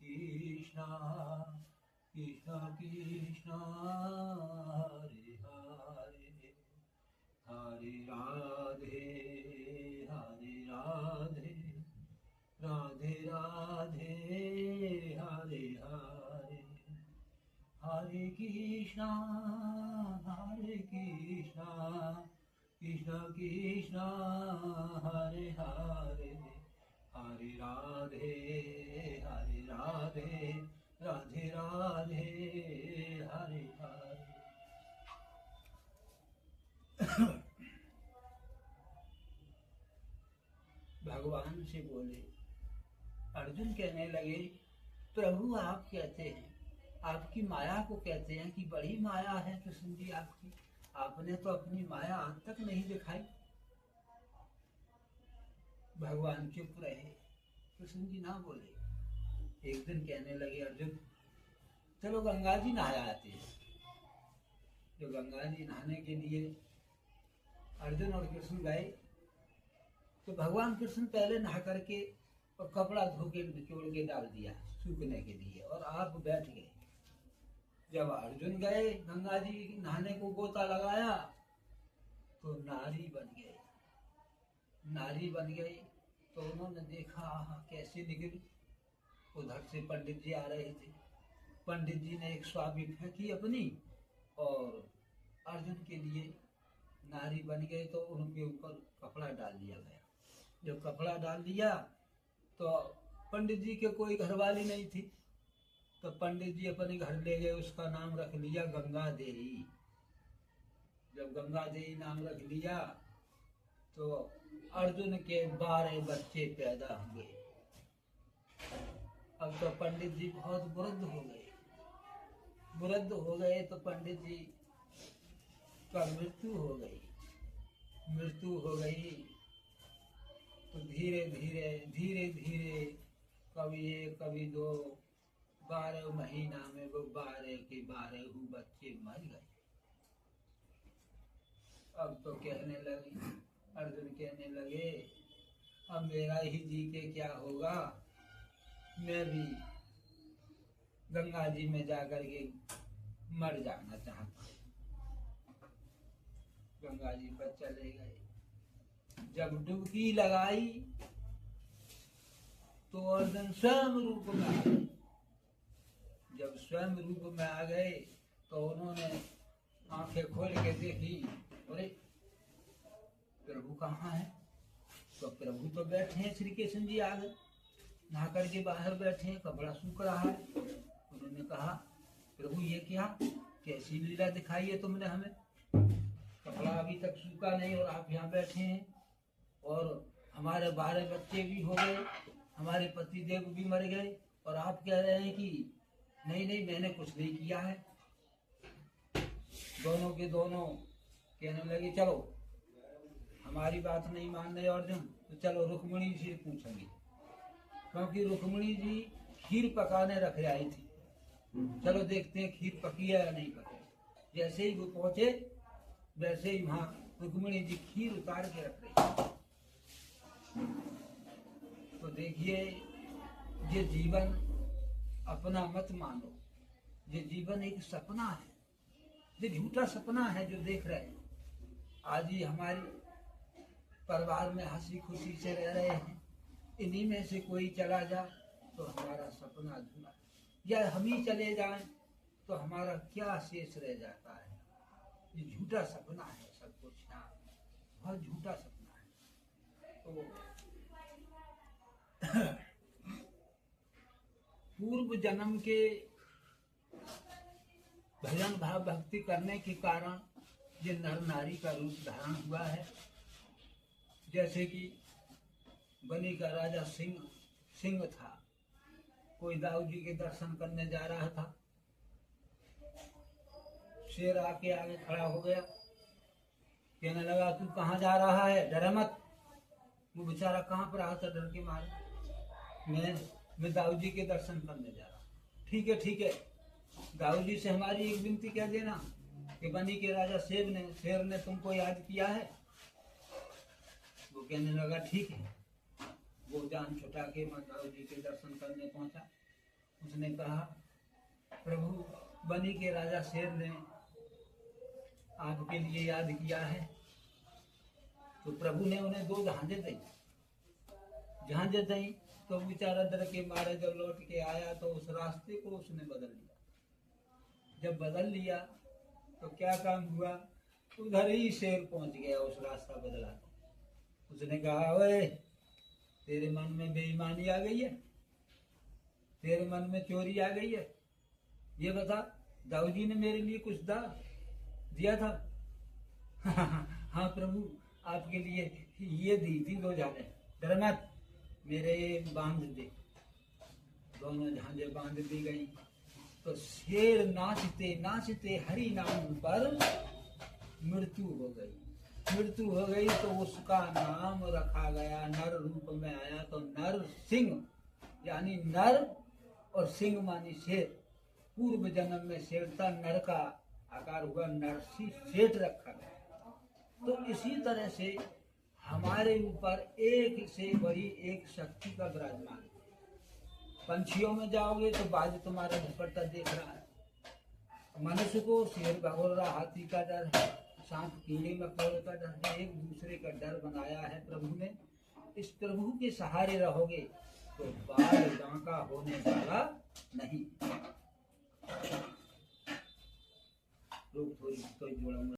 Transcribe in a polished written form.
कृष्णा कृष्णा कृष्णा हरे हरे हरे राधे राधे राधे राधे हरे हरे हरे कृष्णा कृष्णा कृष्णा हरे हरे हरे राधे राधे राधे राधे हरे हरे। भगवान से बोले, अर्जुन कहने लगे, प्रभु आप कहते हैं, आपकी माया को कहते हैं कि बड़ी माया है कृष्ण जी आपकी, आपने तो अपनी माया आज तक नहीं दिखाई। भगवान चुप रहे, कृष्ण जी ना बोले। एक दिन कहने लगे, अर्जुन चलो गंगा जी नहा आते हैं। जो गंगा जी नहाने के लिए अर्जुन और कृष्ण गए, तो भगवान कृष्ण पहले नहा करके और कपड़ा धो के निचोड़ के डाल दिया सूखने के लिए, और आप बैठ गए। जब अर्जुन गए गंगा जी नहाने को गोता लगाया, तो नारी बन गई। तो उन्होंने देखा कैसे निकली। उधर से पंडित जी आ रहे थे, पंडित जी ने एक स्वामी फेंकी अपनी, और अर्जुन के लिए नारी बन गए, तो उनके ऊपर कपड़ा डाल दिया गया। जब कपड़ा डाल दिया तो पंडित जी के कोई घरवाली नहीं थी, तो पंडित जी अपने घर ले गए, उसका नाम रख लिया गंगा देवी। जब गंगा देवी नाम रख लिया तो अर्जुन के 12 बच्चे पैदा हुए। अब तो पंडित जी बहुत वृद्ध हो गए, तो पंडित जी का मृत्यु हो गई। तो धीरे धीरे कभी 1 कभी 2 12 महीना में वो 12 के 12 बच्चे मर गए। अब तो अर्जुन कहने लगे, अब मेरा ही जी के क्या होगा, मैं भी गंगा जी में जाकर के मर जाना चाहता हूँ। गंगा जी पर चले गए। जब डुबकी लगाई तो अर्जुन स्वयं रूप में आ गए। जब स्वयं रूप में आ गए तो उन्होंने आंखें खोल के देखी, अरे प्रभु कहाँ है? तो प्रभु तो बैठे हैं, श्री कृष्ण जी आ गए, नहा करके बाहर बैठे हैं, कपड़ा सूख रहा है। उन्होंने कहा, प्रभु ये क्या, कैसी लीला दिखाई है तुमने हमें? कपड़ा अभी तक सूखा नहीं और आप यहाँ बैठे हैं, और हमारे 12 बच्चे भी हो गए, हमारे पति देव भी मर गए, और आप कह रहे हैं कि नहीं मैंने कुछ नहीं किया है। दोनों के दोनों कहने लगे, चलो हमारी बात नहीं मान रहे अर्जुन, तो चलो रुक्मिणी जी से पूछेंगे, क्योंकि रुक्मिणी जी खीर पकाने रख आई थी। चलो देखते हैं खीर पकी है या नहीं पकी। जैसे ही वो पहुंचे, वैसे ही वहां रुक्मिणी जी खीर उतार के रख रही। तो देखिए, ये जीवन अपना मत मानो, ये जीवन एक सपना है, ये झूठा सपना है जो देख रहे हैं। आज ही हमारी परिवार में हंसी खुशी से रह रहे हैं, इन्हीं में से कोई चला जाए तो हमारा सपना अधूरा, या हम ही चले जाएं तो हमारा क्या शेष रह जाता है। ये झूठा सपना है सब कुछ, बहुत झूठा सपना है। तो पूर्व जन्म के भजन भाव भक्ति करने के कारण ये नर नारी का रूप धारण हुआ है। जैसे कि बनी का राजा सिंह था, कोई दाऊ जी के दर्शन करने जा रहा था, शेर आके आगे खड़ा हो गया, कहने लगा, तू कहाँ जा रहा है, डर मत। वो बेचारा कहाँ पर रहा था डर के मारे, मैं दाऊ जी के दर्शन करने जा रहा हूँ। ठीक है, दाऊ जी से हमारी एक विनती कह देना कि बनी के राजा शेर ने तुमको याद किया है। वो कहने लगा ठीक है। वो जान छुटा के दाऊ जी के दर्शन करने पहुंचा। उसने कहा प्रभु बनी के राजा शेर ने आपके लिए याद किया है। तो प्रभु ने उन्हें 2 झांझें दी। झांझें दी तो बेचारा डर के मारे जब लौट के आया तो उस रास्ते को उसने बदल लिया। जब बदल लिया तो क्या काम हुआ, उधर ही शेर पहुंच गया उस रास्ता बदला। उसने कहा ओए तेरे मन में बेईमानी आ गई है, तेरे मन में चोरी आ गई है, ये बता दाऊद जी ने मेरे लिए कुछ दिया था? हाँ प्रभु आपके लिए ये दी थी 2 झांझें, डर मत, मेरे बांध दे। दोनों झांझें बांध दी गई तो शेर नाचते नाचते हरि नाम पर मृत्यु हो गई तो उसका नाम रखा गया, नर रूप में आया तो नर सिंह, यानी नर और सिंह मानी शेर। पूर्व जन्म में शेर था, नर का आकार हुआ नरसी सेठ रखा गया। तो इसी तरह से हमारे ऊपर एक से बड़ी एक शक्ति का विराजमान है। पंछियों में जाओगे तो बाज तुम्हारा दुपट्टा देख रहा है, मनुष्य को शेर भगोड़ा हाथी का डर है, सांप कीड़े मकोड़े का डर है, एक दूसरे का डर बनाया है प्रभु ने। इस प्रभु के सहारे रहोगे तो बाल बांका होने वाला नहीं। लोग थोड़ी जोड़ा